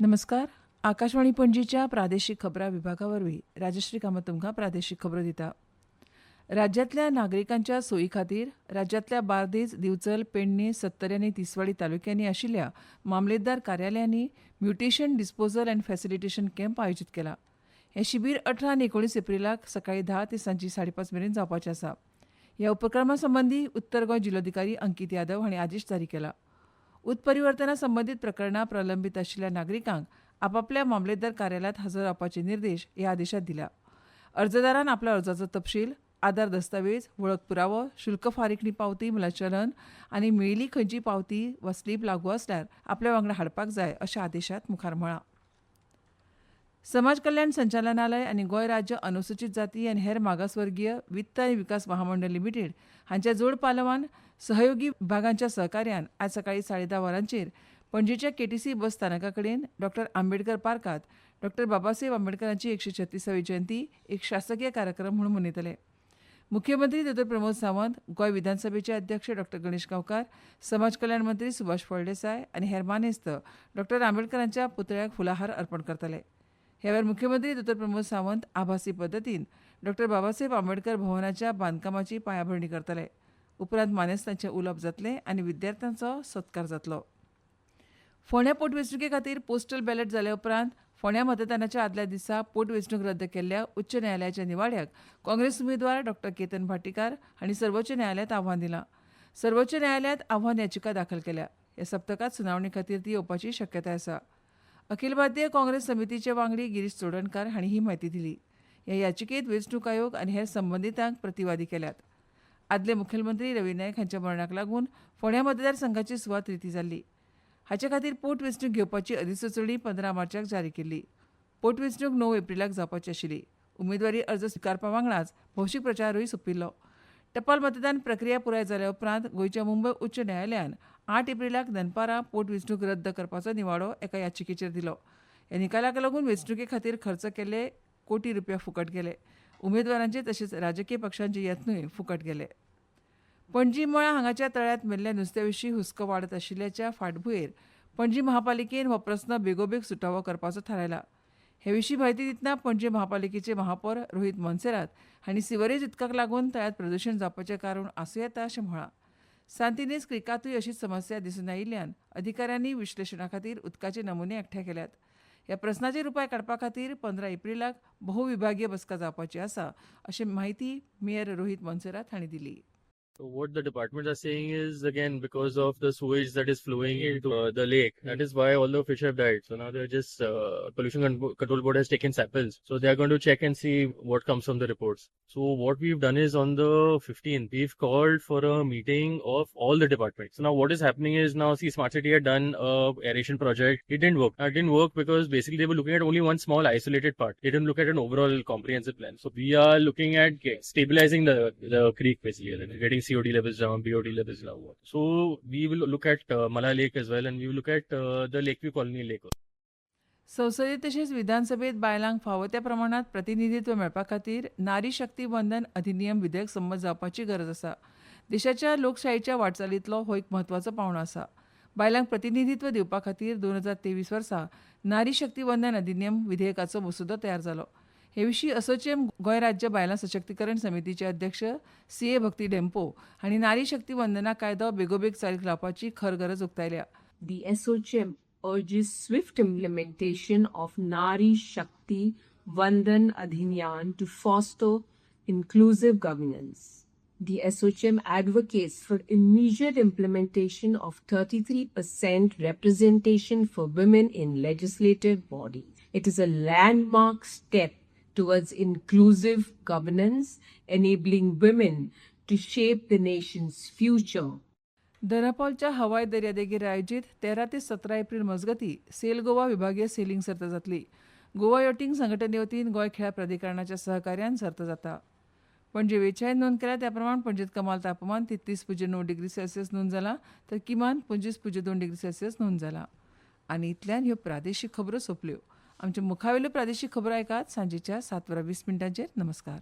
नमस्कार. आकाशवाणी पणजीच्या प्रादेशीक खबरां विभागावरवीं राजश्री कामत तुमकां प्रादेशीक खबरो दिता. राज्यांतल्या नागरिकांच्या सोयी खातीर राज्यांतल्या बार्देस, दिवचल, पेडणे, सत्तरी आनी तिसवाडी तालुक्यांनी आशिल्ल्या मामलेदार कार्यालयांनी mutation disposal and facilitation camp आयोजीत केला. हें शिबीर 18 आनी 19 एप्रिलाक सकाळीं 10 ते सांजी 5:30 मेरेन जावपाचें आसा. ह्या उपक्रमा संबंधी उत्तर गोंय जिल्लोधिकारी अंकीत यादव हांणी आदेश जारी केला. उत्परिवर्तना संबंधीत प्रकरणां प्रलंबीत आशिल्ल्या नागरिकांक आपापल्या मामलेदार कार्यालयांत हजर रावपाचे निर्देश ह्या आदेशांत दिल्या. अर्जदारान आपल्या अर्जाचो तपशील, आधार दस्तावेज, वळख पुरावो, शुल्क फारीकणी पावती म्हळ्यार चलन आनी मेळिल्ली खंयची पावती वा स्लीप लागू आसल्यार आपल्या वांगडा हाडपाक जाय अशें आदेशांत मुखार म्हळां. समाज कल्याण संचालनालय आनी गोंय राज्य अनुसूचित जाती आनी हेर मागासवर्गीय वित्त आनी विकास महामंडळ लिमिटेड हांच्या जोड पालवान सहयोगी विभागांच्या सहकार्यान आज सकाळीं 10:30 वरांचेर पणजेच्या केटीसी बस स्थानका कडेन डॉ. आंबेडकर पार्कात डॉ. बाबासाहेब आंबेडकरांची 136वी जयंती एक शासकीय कार्यक्रम म्हणून मनयतले. मुख्यमंत्री डॉ. प्रमोद सावंत, गोंय विधानसभेचे अध्यक्ष डॉ. गणेश गांवकार, समाज कल्याण मंत्री सुभाष फळदेसाय आनी हेर मानेस्त डॉ. आंबेडकरांच्या पुतळ्याक फुलाहार अर्पण करतले. ह्या वेळार मुख्यमंत्री डॉ. प्रमोद सावंत आभासी पद्दतीन डॉ. बाबासाहेब आंबेडकर भवनाच्या बांदकामाची पायाभरणी करतले. उपरांत मानेस्तांचें उलोवप जातलें आनी विद्यार्थ्यांचो सत्कार जातलो. फोंड्या पोटवेंचणुके खातीर पोस्टल बॅलेट जाले उपरांत फोंड्या मतदानाच्या आदल्या दिसा पोटवेंचणूक रद्द केल्ल्या उच्च न्यायालयाच्या निवाड्याक काँग्रेस उमेदवार डॉ. केतन भाटीकार हांणी सर्वोच्च न्यायालयात आव्हान दिलां. सर्वोच्च न्यायालयात आव्हान याचिका दाखल केल्या. ह्या सप्तकात सुनावणे खातीर ती येवपाची शक्यताय आसा. अखिल भारतीय काँग्रेस समितीचे वांगडी गिरीश चोडणकार हांणी ही म्हायती दिली. ह्या याचिकेंत वेंचणूक आयोग आनी हेर संबंधितांक प्रतिवादी केल्यात. आदले मुखेलमंत्री रवी नायक हांच्या मरणाक लागून फोंड्या मतदारसंघाची सुवात रिती जाल्ली. हाचे खातीर पोटवेंचणूक घेवपाची अधिसुचोवणी 15 मार्चाक जारी केल्ली. पोटवेंचणूक 9 एप्रिलाक जावपाची आशिल्ली. उमेदवारी अर्ज स्विकारपा वांगडाच भौशीक प्रचारूय सोंपिल्लो. टपाल मतदान प्रक्रिया पुराय जाल्या उपरांत गोंयच्या मुंबय उच्च न्यायालयान 8 एप्रिलाक दनपारां पोटवेंचणूक रद्द करपाचो निवाडो एका याचिकेचेर दिलो. ह्या निकालाक लागून वेंचणुके खातीर खर्च केल्ले कोटी रुपया फुकट गेले. उमेदवारांचे तशेंच राजकीय पक्षांचे यत्नूय फुकट गेले. पणजी मळा हांगाच्या तळ्यांत मेल्ल्या नुस्त्या विशीं हुस्को वाडत आशिल्ल्याच्या फाटभुंयेर पणजी महापालिकेन हो प्रस्न बेगोबेग सुटावो करपाचो थारायला. हे विशीं म्हायती दितना पणजी महापालिकेचे महापौर रोहित मोन्सेरात हांणी सिवरेज उदकाक लागून तळ्यांत प्रदुशण जावपाचें कारण आसूं येता अशें म्हळां. सांतिनेज क्रिकातूय अशीच समस्या दिसून आयिल्ल्यान अधिकाऱ्यांनी विश्लेशणा खातीर उदकाचे नमुने एकठांय केल्यात. ह्या प्रस्नाचेर उपाय काडपा खातीर 15 एप्रिलाक भोवविभागीय बसका जावपाची आसा अशी माहिती मेयर रोहित मोन्सेरात हांणी दिली. So what the departments are saying is, again, because of the sewage that is flowing into the lake, that is why all the fish have died. So now they're just, Pollution Control Board has taken samples. So they are going to check and see what comes from the reports. So what we've done is on the 15th, we've called for a meeting of all the departments. So now what is happening is now, see, Smart City had done a aeration project. It didn't work. It didn't work because basically they were looking at only one small isolated part. They didn't look at an overall comprehensive plan. So we are looking at stabilizing the creek basically, like getting COD levels down, BOD levels down. So we will look at Mala Lake as well, and we will look at the Lakeview Colony Lake. संसदेत तशेंच विधानसभेत बायलांक फावो त्या प्रमाणात प्रतिनिधित्व मेळपा खातीर नारी शक्ती वंदन अधिनियम विधेयक संमत जावपाची गरज आसा. देशाच्या लोकशायेच्या वाटचालींतलो हो एक म्हत्वाचो पावंडो आसा. बायलांक प्रतिनिधित्व दिवपा खातीर 2023 वर्सा नारी शक्ती वंदन अधिनियम विधेयकाचो मसुदो तयार जालो. हे विशीं असोचेम गोंय राज्य बायलां सशक्तीकरण समितीचे अध्यक्ष CA भक्ती डेंपो हांणी नारी शक्ती वंदना कायदो बेगोबेग चालीक लावपाची खर गरज उक्तायल्या. The SOCHM urges swift implementation of Nari Shakti Vandan Adhiniyam to foster inclusive governance. The SOCHM advocates for immediate implementation of 33% representation for women in legislative bodies. It is a landmark step towards inclusive governance, enabling women to shape the nation's future. दनापावलच्या हवाई दर्यादेगेर आयोजीत 13 ते 17 April मजगती sale Goa विभागीय selling सर्त जातली. Goa yachting संघटने वतीन गोंय खेळा प्राधिकरणाच्या सहकार्यान सर्त जाता. पणजे वेळाचेर नोंद केल्या त्या प्रमाण पणजेत कमाल तापमान 33.9 डिग्री सेल्सियस नोंद जाला तर किमान 25.2 डिग्री सेल्सियस नोंद जाला. आनी इतल्यान ह्यो प्रादेशीक खबरो सोंपल्यो. आमचे मुखावेल्यो प्रादेशीक खबरो आयकात सांजेच्या 7:20 नमस्कार.